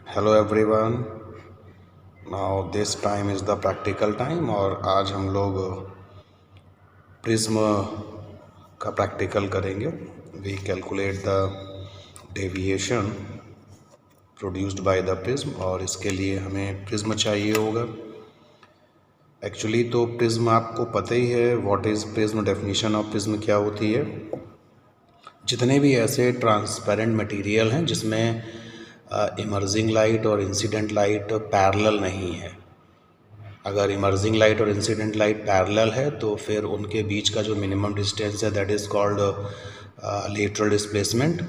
Hello everyone. Now this time is the practical time और आज हम लोग प्रिज्म का प्रैक्टिकल करेंगे। We calculate the deviation produced by the prism और इसके लिए हमें प्रिज्म चाहिए होगा। एक्चुअली तो प्रिज्म आपको पता ही है what is prism, definition of prism क्या होती है। जितने भी ऐसे ट्रांसपेरेंट मटेरियल हैं जिसमें इमर्जिंग लाइट और इंसिडेंट लाइट पैरेलल नहीं है, अगर इमर्जिंग लाइट और इंसिडेंट लाइट पैरेलल है तो फिर उनके बीच का जो मिनिमम डिस्टेंस है that is called lateral displacement,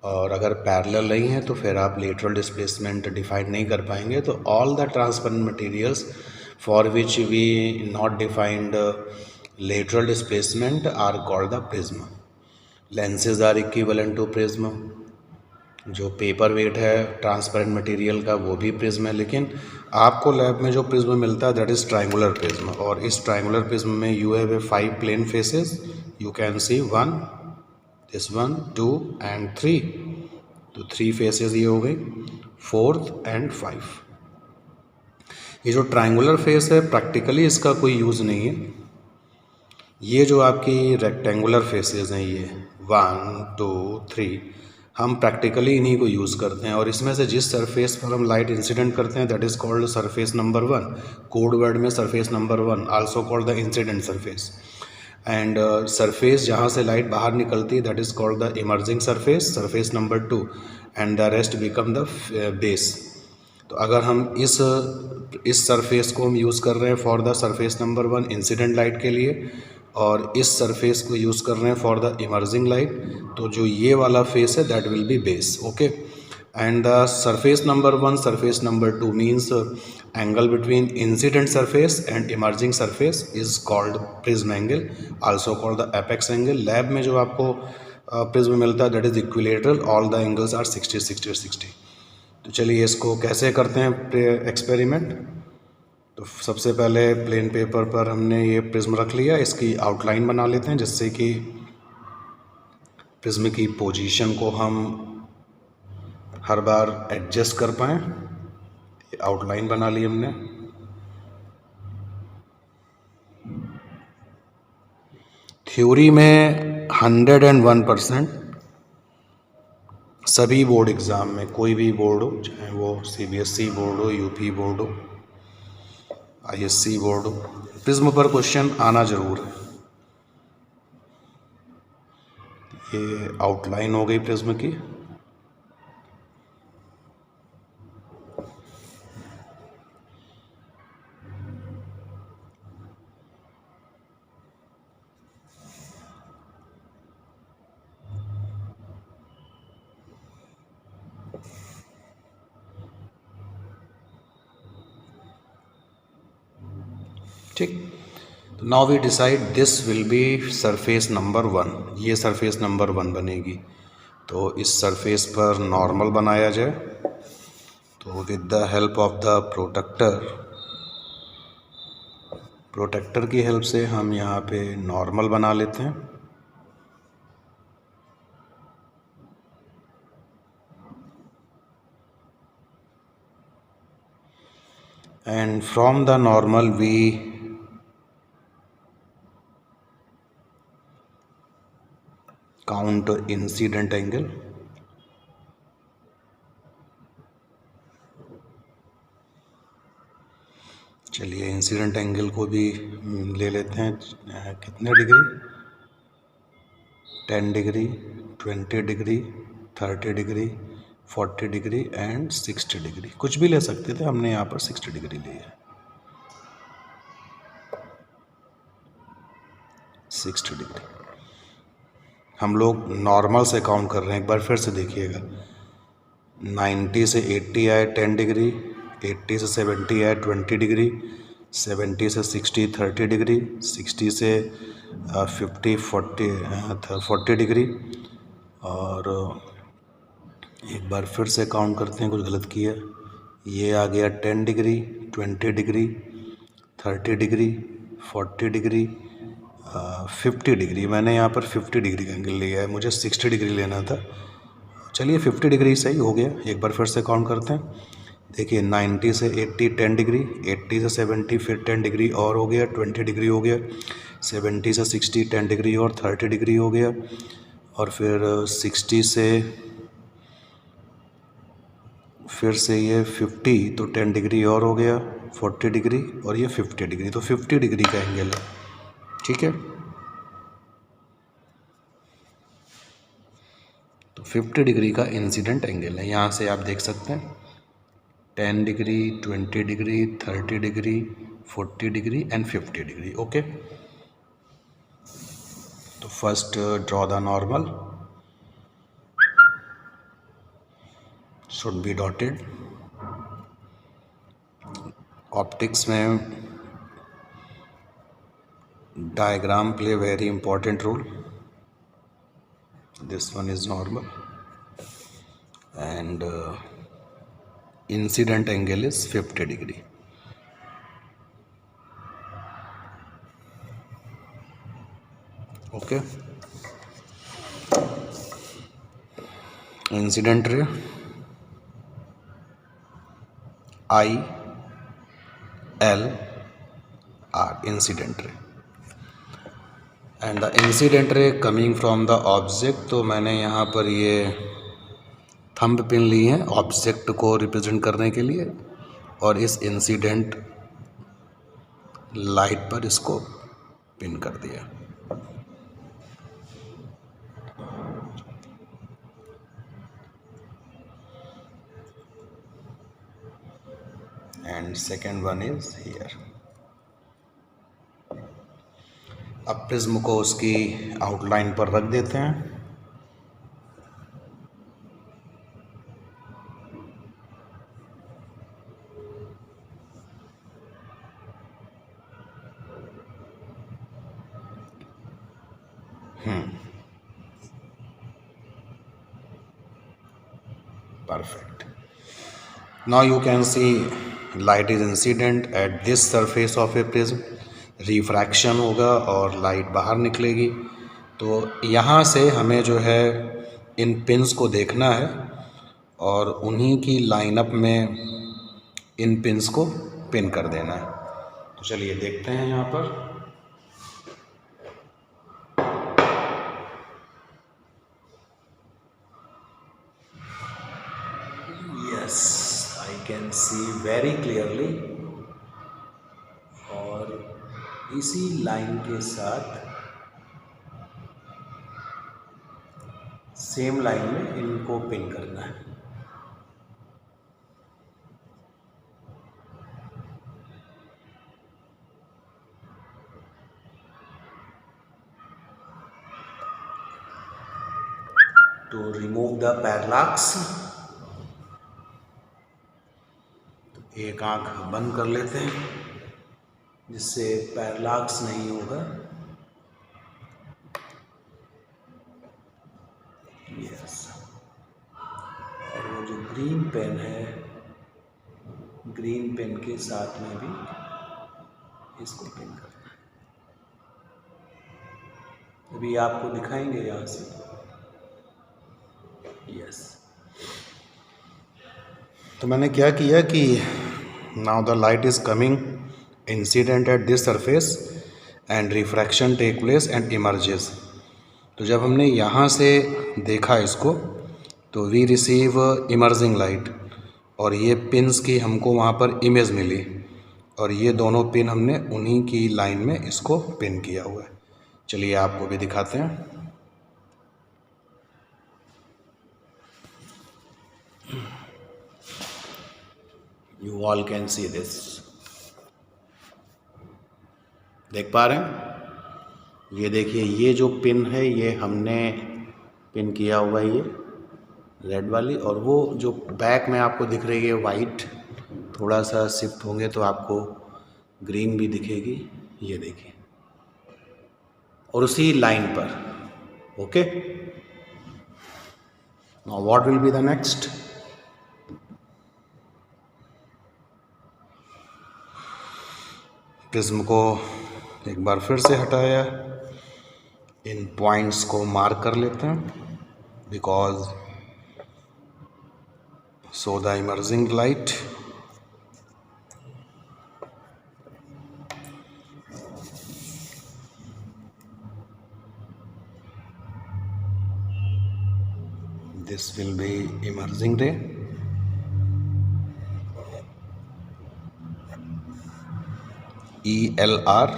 और अगर पैरेलल नहीं है तो फिर आप लेटरल डिस्प्लेसमेंट डिफाइन नहीं कर पाएंगे। तो all the transparent materials for which we not defined lateral displacement are called the prism. Lenses are equivalent to prism. जो पेपर वेट है ट्रांसपेरेंट मटेरियल का वो भी प्रिज्म है, लेकिन आपको लैब में जो प्रिज्म मिलता है दैट इज़ ट्रायंगुलर प्रिज्म। और इस ट्रायंगुलर प्रिज्म में you have a 5 plane faces, you can see 1, this 1, 2 and 3। तो 3 फेसेस ये हो गई, 4th एंड 5। ये जो ट्रायंगुलर फेस है प्रैक्टिकली इसका कोई यूज़ नहीं है। ये जो आपकी रेक्टेंगुलर फेसेस हैं ये 1, 2, 3, हम प्रैक्टिकली इन्हीं को यूज़ करते हैं। और इसमें से जिस सरफेस पर हम लाइट इंसिडेंट करते हैं that is called surface number 1। Code word में surface number 1 also called the incident surface. And surface जहाँ से लाइट बाहर निकलती है that is called the emerging surface, surface number 2, and the rest become the base. तो अगर हम इस सरफेस को हम यूज़ कर रहे हैं for the surface number 1 incident light के लिए, और इस सरफेस को यूज़ कर रहे हैं फॉर द इमर्जिंग लाइट, तो जो ये वाला फेस है that will be base. Okay, and the surface number 1 surface number 2 means angle between incident surface and emerging surface is called prism angle, also called the apex angle. Lab में जो आपको prism मिलता है that is equilateral, all the angles are 60, 60 और 60। तो चलिए इसको कैसे करते हैं एक्सपेरिमेंट। तो सबसे पहले प्लेन पेपर पर हमने ये प्रिज्म रख लिया, इसकी आउटलाइन बना लेते हैं जिससे कि प्रिज्म की पोजीशन को हम हर बार एडजस्ट कर पाएँ। आउटलाइन बना ली हमने। थ्योरी में 101% सभी बोर्ड एग्ज़ाम में, कोई भी बोर्ड हो, चाहे वो CBSE बोर्ड हो, UP बोर्ड हो, ISC बोर्ड हो, प्रिज्म पर क्वेश्चन आना ज़रूर है। ये आउटलाइन हो गई प्रिज्म की। ठीक, तो now we decide this will be surface number 1। ये सरफेस नंबर 1 बनेगी। तो इस सरफेस पर नॉर्मल बनाया जाए। तो with the help of the protractor की हेल्प से हम यहाँ पे नॉर्मल बना लेते हैं। And from the normal we count incident angle. चलिए इंसिडेंट एंगल को भी ले लेते हैं। कितने degree, 10 degree, 20 degree, 30 degree, 40 degree and 60 degree. कुछ भी ले सकते थे, हमने यहाँ पर 60 डिग्री ली है। 60 डिग्री हम लोग नॉर्मल से काउंट कर रहे हैं। एक बार फिर से देखिएगा, 90 से 80 आए 10 डिग्री, 80 से 70 आए 20 डिग्री, 70 से 60 30 डिग्री, 60 से 40 डिग्री। और एक बार फिर से काउंट करते हैं, कुछ गलत किया। ये आ गया 10 degree, 20 degree, 30 degree, 40 degree, 50 degree. मैंने यहाँ पर 50 डिग्री का एंगल लिया है, मुझे 60 डिग्री लेना था। चलिए 50 डिग्री सही हो गया, एक बार फिर से काउंट करते हैं। देखिए 90 से 80 10 डिग्री, 80 से 70 फिर 10 डिग्री और हो गया 20 डिग्री हो गया, 70 से 60 10 डिग्री और 30 डिग्री हो गया, और फिर 60 से फिर से ये 50 तो 10 डिग्री और हो गया 40 डिग्री, और ये 50 डिग्री, तो 50 डिग्री का एंगल है। ठीक है, तो 50 डिग्री का इंसिडेंट एंगल है। यहाँ से आप देख सकते हैं 10 degree, 20 degree, 30 degree, 40 degree and 50 degree. Okay, तो first draw the normal, should be dotted. Optics में diagram play very important role. This one is normal and incident angle is 50 degree. Okay, incident ray ILR, incident ray, and the incident ray coming from the object। तो मैंने यहाँ पर ये thumb pin ली है object को represent करने के लिए, और इस इंसिडेंट लाइट पर इसको पिन कर दिया। And second one is here. अब प्रिज्म को उसकी आउटलाइन पर रख देते हैं। Perfect. Now you can see light is incident at this surface of a prism, refraction होगा और लाइट बाहर निकलेगी। तो यहाँ से हमें जो है इन पिन्स को देखना है और उन्हीं की लाइनअप में इन पिन्स को पिन कर देना है। तो चलिए देखते हैं यहाँ पर। Yes, I can see very clearly, और इसी लाइन के साथ सेम लाइन में इनको पिन करना है। टू रिमूव द पैरालैक्स, तो एक आंख बंद कर लेते हैं जिससे पैरालैक्स नहीं होगा। यस, और वो जो ग्रीन पेन है, ग्रीन पेन के साथ में भी इसको पिन करना है। अभी आपको दिखाएंगे यहाँ से। यस, तो मैंने क्या किया कि now the light is coming incident at this surface and refraction take place and emerges. तो जब हमने यहाँ से देखा इसको तो वी रिसीव इमर्जिंग लाइट, और ये पिन्स की हमको वहाँ पर इमेज मिली, और ये दोनों पिन हमने उन्हीं की लाइन में इसको पिन किया हुआ है। चलिए आपको भी दिखाते हैं। You all can see this, देख पा रहे हैं? ये देखिए, ये जो पिन है ये हमने पिन किया हुआ है, ये रेड वाली, और वो जो बैक में आपको दिख रही है वाइट, थोड़ा सा शिफ्ट होंगे तो आपको ग्रीन भी दिखेगी, ये देखिए, और उसी लाइन पर। Okay, now what will be the next? Prism को एक बार फिर से हटाया, इन पॉइंट्स को मार्क कर लेते हैं, because So the emerging light this will be emerging ray. ELR,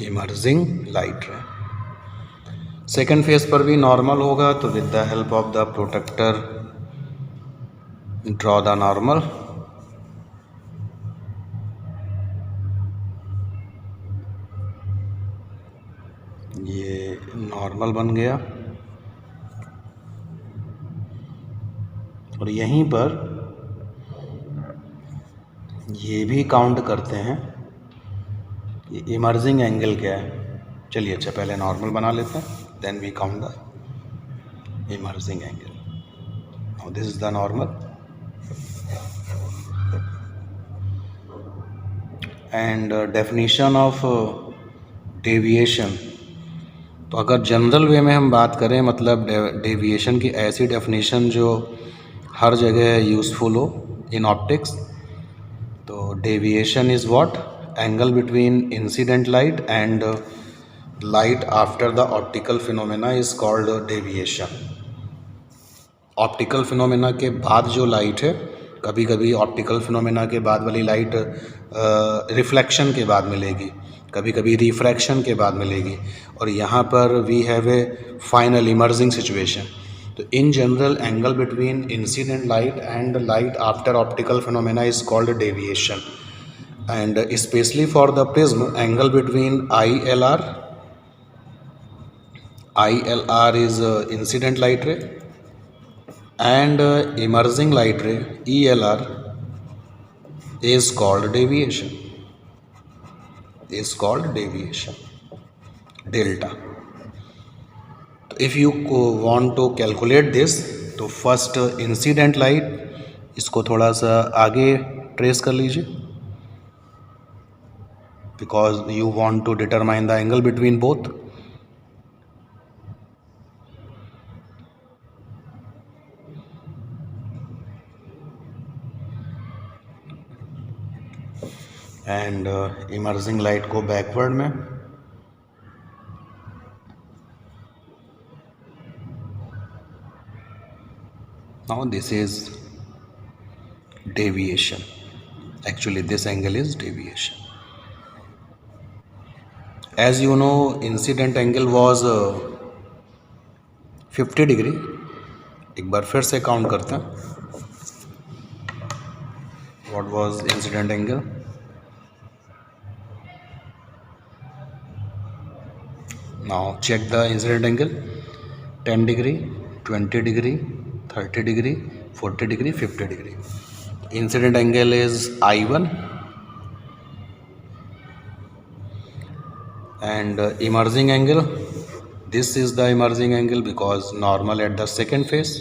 emerging light ray. Second phase पर भी नॉर्मल होगा, तो with the help of the protractor draw the normal. ये नॉर्मल बन गया और यहीं पर ये भी काउंट करते हैं ये इमर्जिंग एंगल क्या है. चलिए अच्छा पहले नॉर्मल बना लेते हैं, then we count the emerging angle. Now this is the normal and definition of deviation. तो अगर जनरल वे में हम बात करें, मतलब डेविएशन की ऐसी डेफिनेशन जो हर जगह यूज़फुल हो इन ऑप्टिक्स, तो deviation is what? Angle between incident light and light after the optical phenomena is called deviation. Optical phenomena के बाद जो लाइट है, कभी कभी ऑप्टिकल फिनोमेना के बाद वाली लाइट रिफ्लेक्शन के बाद मिलेगी, कभी कभी रिफ्रैक्शन के बाद मिलेगी, और यहाँ पर we have a final emerging situation. तो in general angle between incident light and light after optical phenomena is called deviation. And specially for the prism, angle between ILR is incident light ray and emerging light ray ELR is called deviation. Delta. So if you want to calculate this, तो first incident light इसको थोड़ा सा आगे trace कर लीजिए, because you want to determine the angle between both. And emerging light को backward में. Now this is deviation. Actually this angle is deviation. As you know, incident angle was 50 degree. एक बार फिर से काउंट करते हैं. What was incident angle? Now check the incident angle. 10 degree, 20 degree, 30 degree, 40 degree, 50 degree. Incident angle is I1 and emerging angle. This is the emerging angle because normal at the second phase.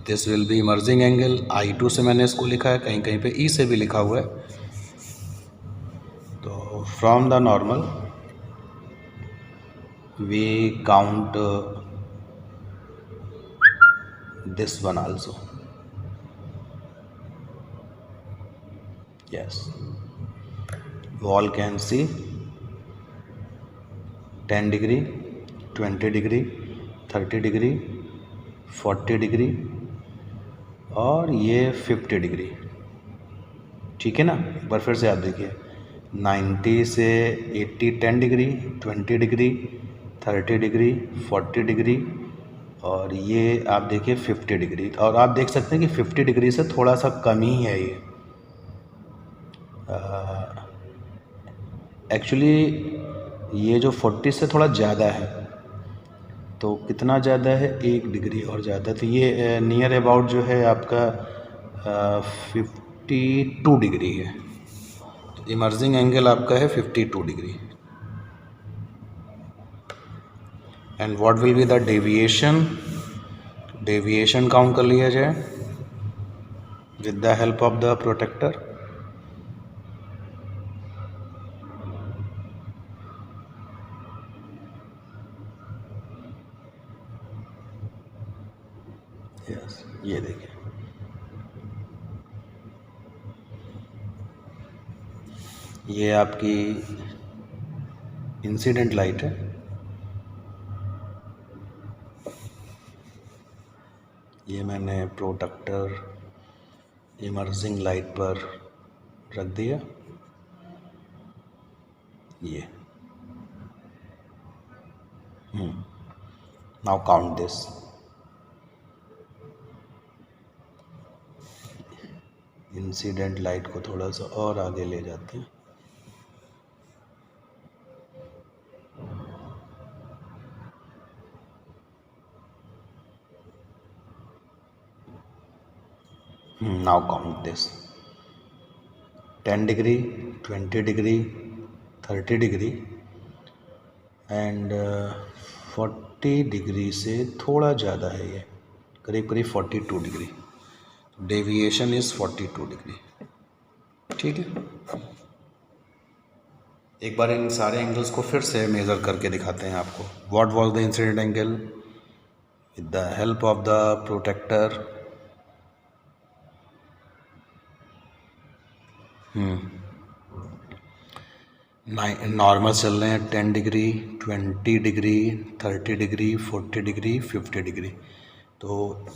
This will be emerging angle. I2 से मैंने इसको लिखा है, कहीं कहीं पे E से भी लिखा हुआ है. तो from the normal we count this one also. Yes, wall can see 10 degree, 20 degree, 30 degree, 40 degree और ये 50 डिग्री. ठीक है ना. एक बार फिर से आप देखिए, 90 से 80 10 डिग्री, 20 डिग्री, 30 डिग्री, 40 डिग्री और ये आप देखिए 50 डिग्री. और आप देख सकते हैं कि 50 डिग्री से थोड़ा सा कम ही है ये. एक्चुअली ये जो 40 से थोड़ा ज़्यादा है. तो कितना ज़्यादा है? 1 डिग्री और ज़्यादा. तो ये नियर अबाउट जो है आपका 52 डिग्री है. तो इमर्जिंग एंगल आपका है 52 degree. And what will be the deviation? Deviation count कर लिया जाए with the help of the protractor. Yes, ये देखिए, ये आपकी इंसिडेंट लाइट है। ये मैंने प्रोटेक्टर इमर्जिंग लाइट पर रख दिया। ये now count this. Incident light को थोड़ा सा और आगे ले जाते हैं। Now count this. 10 degree, 20 degree, 30 degree and 40 degree से थोड़ा ज़्यादा है, ये करीब करीब 42 डिग्री। Deviation is 42 degree. ठीक है, एक बार इन सारे एंगल्स को फिर से मेज़र करके दिखाते हैं आपको। What was the incident angle with the help of the protractor. Normal चल रहे हैं 10 degree, 20 degree, 30 degree, 40 degree, 50 degree. तो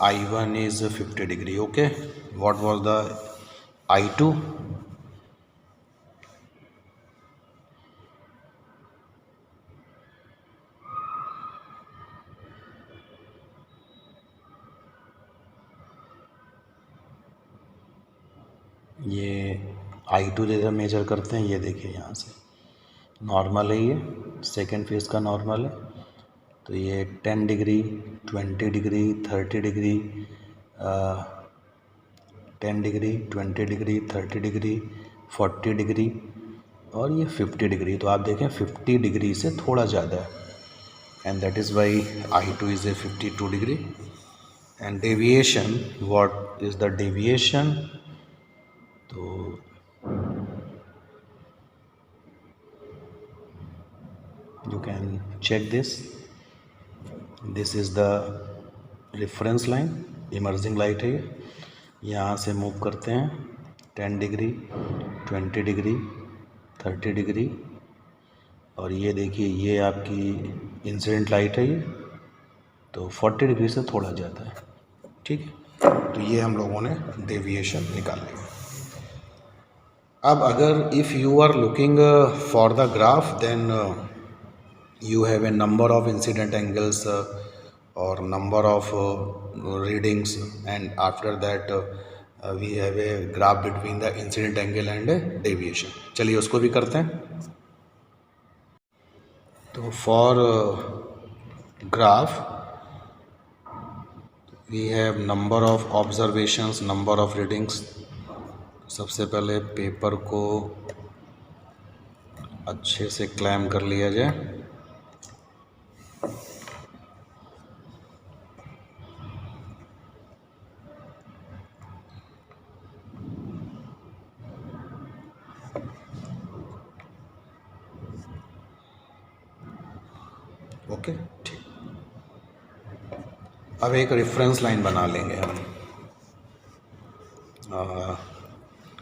I1 is 50 degree. Okay, what was the I2? ये I2 जैसा मेजर करते हैं, ये देखिए यहाँ से नॉर्मल है, ये सेकेंड फेज का नॉर्मल है। तो ये 10 degree, 20 degree, 30 degree, 10 degree, 20 degree, 30 degree, 40 degree और ये 50 डिग्री। तो आप देखें 50 डिग्री से थोड़ा ज़्यादा है and that is why I2 is a 52 degree. And deviation, what is the deviation? तो you can check this. This is the reference line, emerging light है ये। यहाँ से मूव करते हैं 10 डिग्री, 20 डिग्री, 30 डिग्री और ये देखिए ये आपकी इंसिडेंट लाइट है ये, तो 40 डिग्री से थोड़ा ज़्यादा है। ठीक है, तो ये हम लोगों ने डेविएशन निकाल लिया। अब अगर if you are looking for the graph then you have a number of incident angles or number of readings, and after that we have a graph between the incident angle and deviation. चलिए उसको भी करते हैं। तो for graph we have number of observations, number of readings. सबसे पहले paper को अच्छे से क्लैम कर लिया जाए। ओके, ठीक। अब एक रेफरेंस लाइन बना लेंगे हम।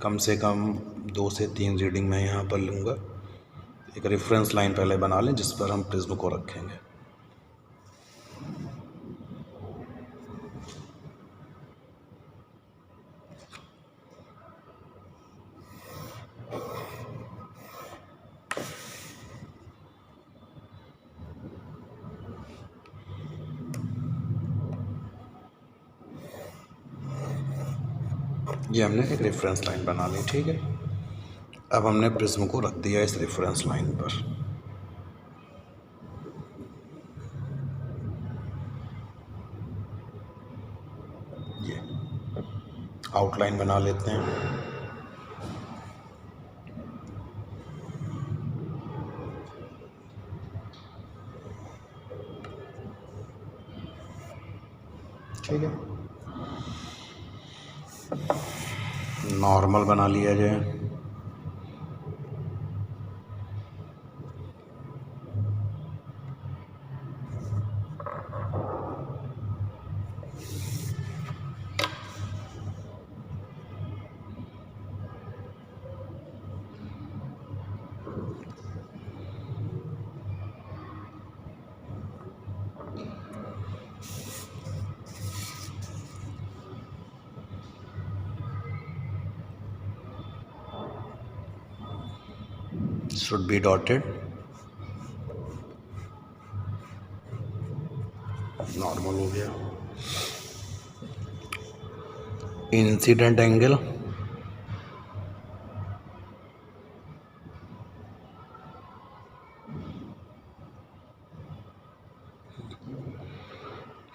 कम से कम 2 से 3 रीडिंग मैं यहाँ पर लूँगा। एक रेफरेंस लाइन पहले बना लें जिस पर हम प्रिज्म को रखेंगे। ये हमने एक रेफरेंस लाइन बना ली। ठीक है, अब हमने प्रिज्म को रख दिया इस रेफरेंस लाइन पर। ये आउटलाइन बना लेते हैं। ठीक है, नॉर्मल बना लिया जाए। should be dotted. नॉर्मल हो गया. इंसिडेंट एंगल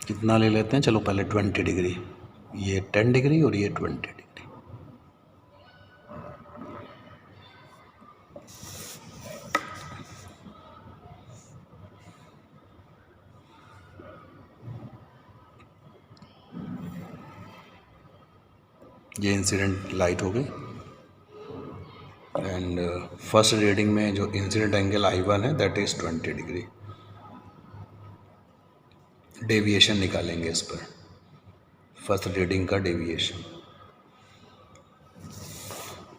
कितना ले लेते हैं? चलो पहले 20 डिग्री, ये 10 डिग्री और ये 20 डिग्री. ये इंसिडेंट लाइट हो गई. एंड फर्स्ट रीडिंग में जो इंसिडेंट एंगल I1 है दैट इज़ 20 डिग्री. डेविएशन निकालेंगे इस पर, फर्स्ट रीडिंग का डेविएशन.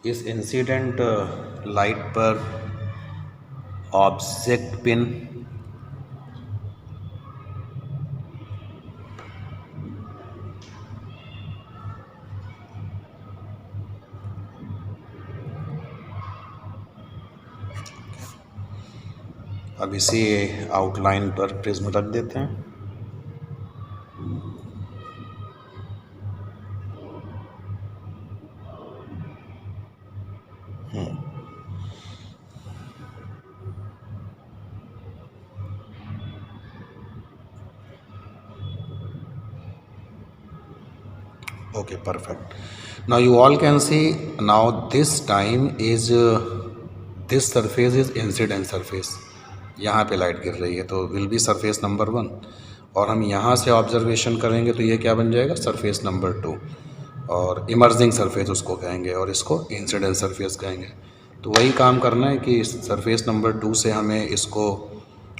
इस इंसिडेंट लाइट पर ऑब्जेक्ट पिन अब इसी आउटलाइन पर प्रिज्म रख देते हैं. Okay, perfect. Now you all can see now this time is this surface is incident surface. यहाँ पे लाइट गिर रही है तो विल बी सरफेस नंबर 1, और हम यहाँ से ऑब्जर्वेशन करेंगे तो ये क्या बन जाएगा? सरफेस नंबर 2, और इमर्जिंग सरफेस उसको कहेंगे और इसको इंसिडेंट सरफेस कहेंगे. तो वही काम करना है कि सरफेस नंबर 2 से हमें इसको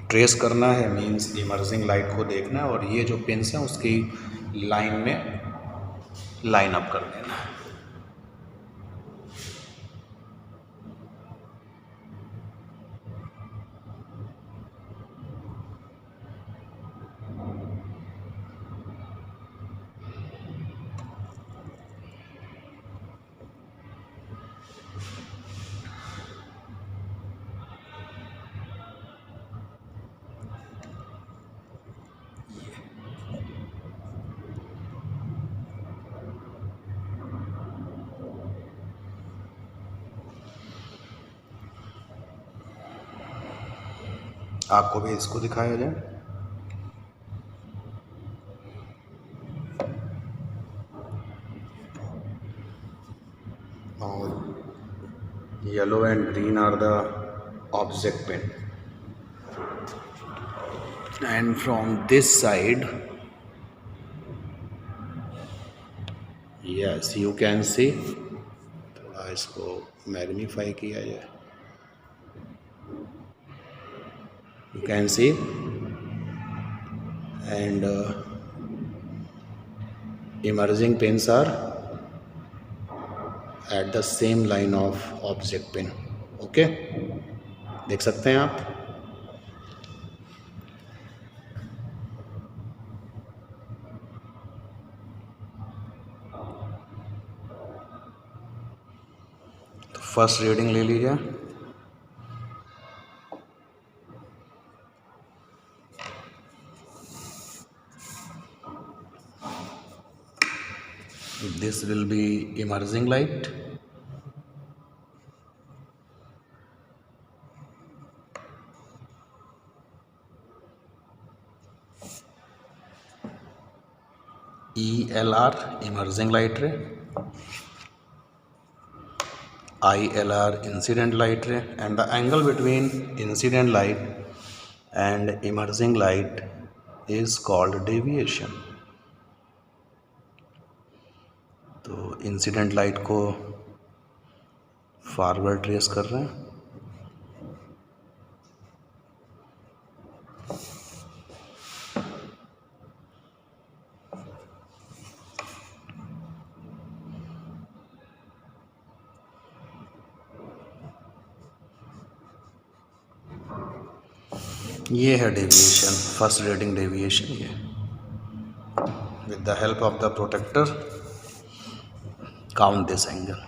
ट्रेस करना है, मींस इमर्जिंग लाइट को देखना है और ये जो पिन्स हैं उसकी लाइन में लाइन अप कर देना है. आपको भी इसको दिखाया जाए. और yellow and green are the object pin, and from this side yes you can see, थोड़ा इसको मैग्नीफाई किया जाए. You can see, and emerging pins are at the same line of object pin. Okay, देख सकते हैं आप. तो first reading ले लीजिए. This will be emerging light. ELR emerging light ray, ILR incident light ray, and the angle between incident light and emerging light is called deviation. तो incident light को forward trace कर रहे हैं. ये है deviation, first reading deviation. ये with the help of the protractor count this angle.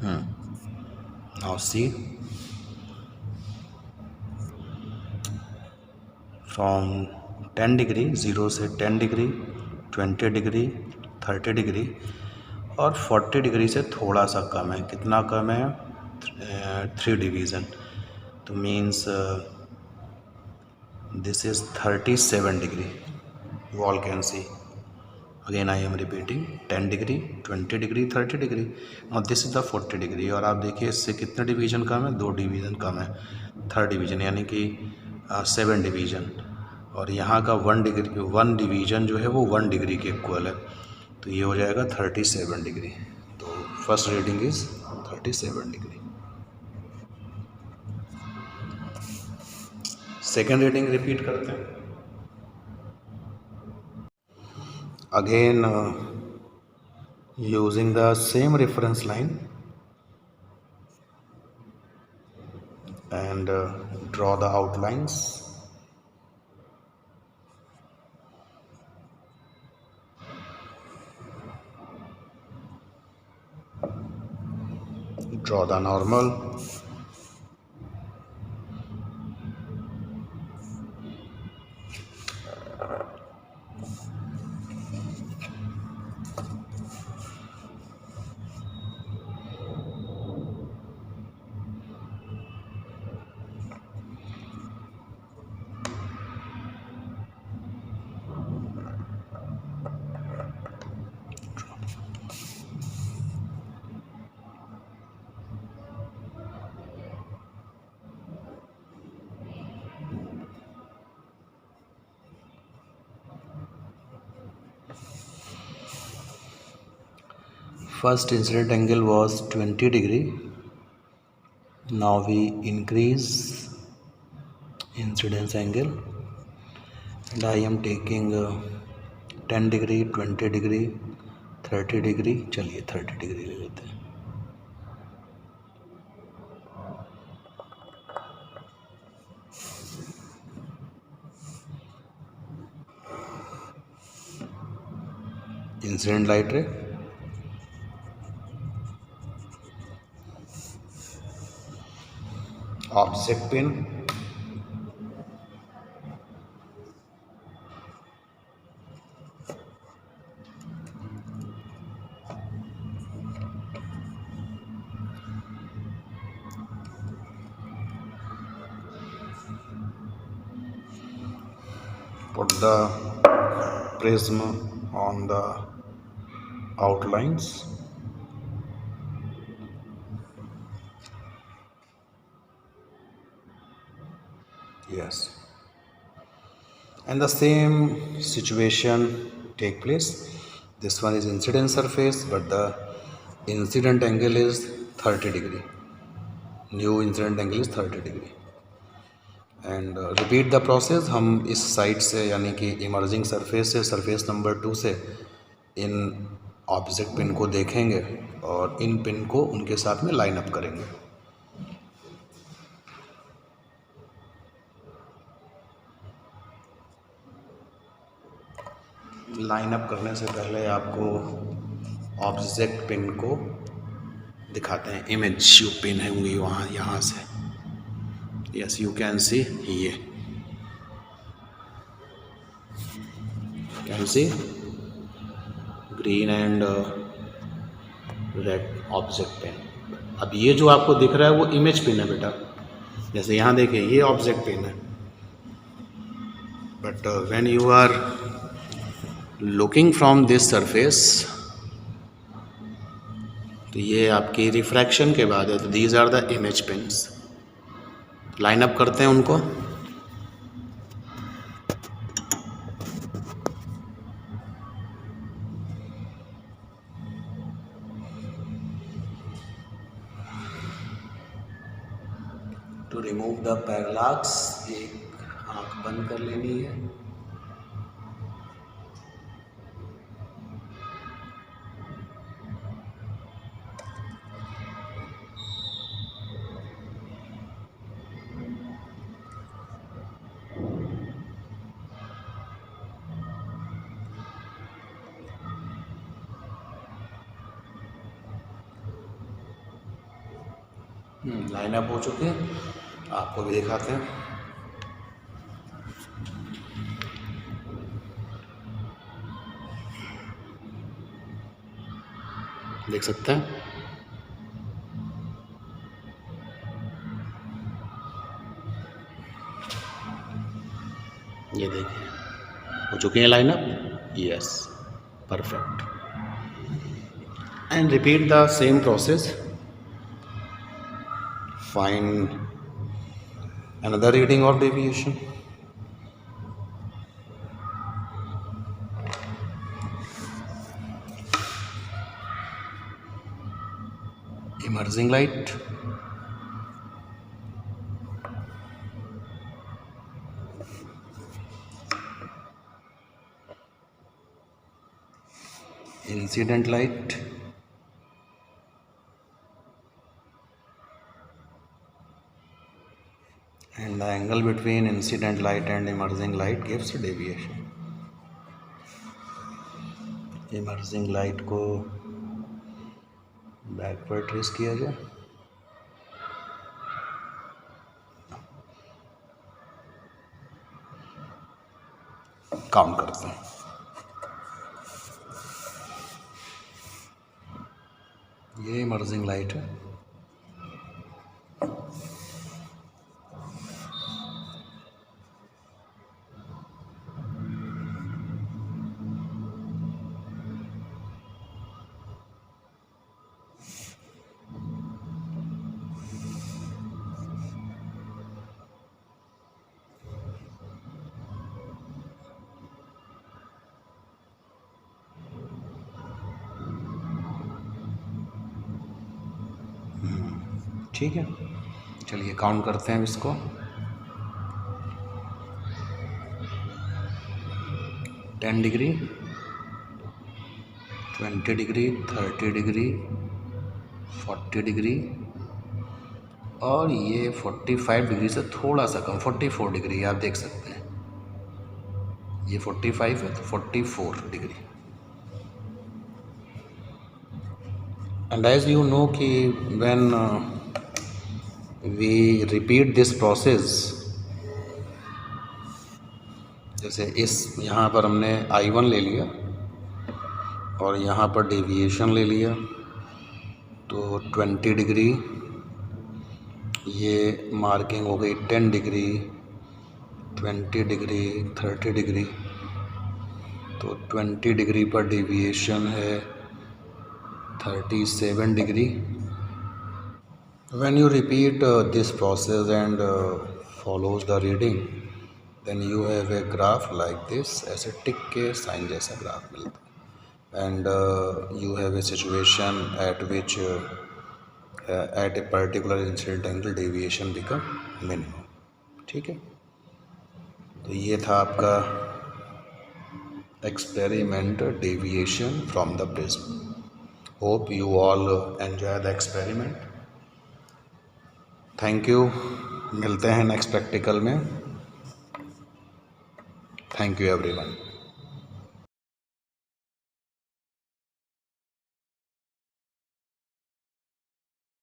Now see, from 10 degree 0 से 10 degree 20 degree 30 degree और 40 डिग्री से थोड़ा सा कम है. कितना कम है? 3 डिवीज़न. तो means this is 37 degree. You all can see. Again I am repeating 10 degree 20 degree 30 degree. Now this is the 40 degree. और आप देखिए इससे कितने डिवीज़न कम है? 2 डिवीज़न कम है. थर्ड डिवीज़न यानी कि 7 डिवीज़न. और यहाँ का 1 डिवीज़न जो है वो 1 डिग्री के इक्वल है. तो ये हो जाएगा 37 डिग्री. तो first reading is 37 degree. Second reading repeat करते हैं. Again using the same reference line and draw the outlines. Draw the normal. First incident angle was 20 degree. Now we increase incidence angle and I am taking 10 degree 20 degree 30 degree. चलिए 30 degree ले लेते हैं. Incident light रे, object pin, put the prism on the outlines. Yes, and the same situation take place. This one is incident surface but the incident angle is 30 degree. New incident angle is 30 degree. And repeat the process. हम इस side से यानी कि emerging surface से surface number 2 से इन object pin को देखेंगे और इन पिन को उनके साथ में लाइन अप करेंगे. लाइन अप करने से पहले आपको ऑब्जेक्ट पिन को दिखाते हैं. इमेज जो पिन है होंगी वहाँ यहाँ से. Yes, you can see here. Can see green and red object pin. अब ये जो आपको दिख रहा है वो इमेज पिन है बेटा. जैसे यहाँ देखिए ये ऑब्जेक्ट पिन है. But when you are looking from this surface तो ये आपकी रिफ्रैक्शन के बाद है. तो these are the image pins. Line up करते हैं उनको. टू रिमूव द पैरालैक्स एक आंख बंद कर लेनी है. लाइन अप हो चुके हैं, आपको भी दिखाते हैं। देख सकते हैं, ये देखिए हो चुके हैं line up. Yes, perfect. And repeat the same process. Find another reading of deviation. Emerging light, incident light, and the angle between incident light and emerging light gives deviation. Emerging light को backward trace किया जाए, count करते हैं। ये emerging light है, ठीक है। चलिए काउंट करते हैं इसको। 10 डिग्री, 20 डिग्री, 30 डिग्री, 40 डिग्री, और ये 45 डिग्री से थोड़ा सा कम, 44 डिग्री आप देख सकते हैं। ये 45 है तो 44 degree. And as you know कि when we repeat this process, जैसे इस यहाँ पर हमने I1 ले लिया और यहाँ पर डेविएशन ले लिया, तो 20 डिग्री ये मार्किंग हो गई, 10 डिग्री, 20 डिग्री, 30 डिग्री, तो 20 डिग्री पर डेविएशन है 37 degree. When you repeat this process and follows the reading, then you have a graph like this, ऐसे टिक के साइन जैसा ग्राफ मिलता है। And you have a situation at which at a particular incident angle deviation become minimum। ठीक है, तो ये था आपका experiment deviation from the prism। Hope you all enjoy the experiment। Thank you, मिलते हैं नेक्स्ट प्रैक्टिकल में। Thank you everyone.